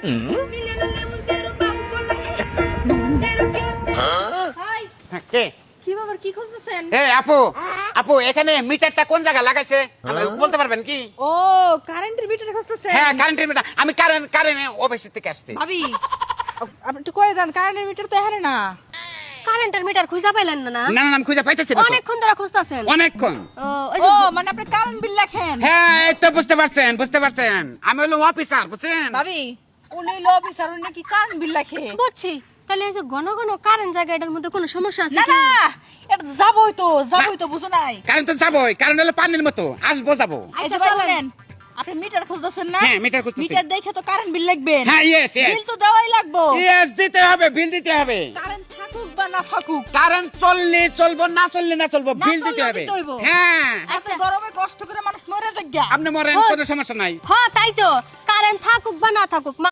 কে কি বাবার কি খুঁজতেছেন? এ আপু আপু এখানে মিটারটা কোন জায়গা লাগাইছে আমাকে বলতে পারবেন কি? ও কারেন্টের মিটার খুঁজতেছেন? হ্যাঁ কারেন্টের মিটার, আমি কারেন্ট অফিস থেকে আসছি। ভাবি আপনি একটু কই দেন, কারেন্টের মিটার তো এখানে না। কারেন্টের মিটার খুঁজে পাইলেন না? না না আমি খুঁজে পাইতেছি না তো। অনেকক্ষণ ধরে খুঁজতাছেন। অনেকক্ষণ। ও ওই যে মানে আপনি কারেন্ট বিল লেখেন? হ্যাঁ এই তো বুঝতে পারছেন আমি হলো অফিসার বুঝছেন। ভাবি উনি হলো অফিসার, উনি কি কারেন্ট বিল লেখে? বুঝছি। তাহলে এই যে ঘন ঘন কারেন্ট জায়গাটার মধ্যে কোনো সমস্যা আছে না কি? না, এটা যাবই তো বুঝো নাই। কারেন্ট তো যাবোই, কারেন্ট হলো পানির মতো আসবো যাবো। এই যে ভাই শুনেন, আপনি মিটার খুঁজতেছেন না? হ্যাঁ, মিটার খুঁজতেছি। মিটার দেখে তো কারেন্ট বিল লিখবেন। হ্যাঁ ইয়েস বিল তো দেওয়াই লাগবে। ইয়েস দিতে হবে, বিল দিতে হবে। কারেন্ট থাকুক বা না থাকুক, কারেন্ট চললে চলবো না চললে না চলবো, না বিল দিতে চললেও হবে। দিতে হইব। হ্যাঁ এত গরমে কষ্ট করে মানুষ মরে যাক। আপনি মরেন কোনো সমস্যা নাই। হ্যাঁ তাই তো, কারেন্ট থাকুক বা না থাকুক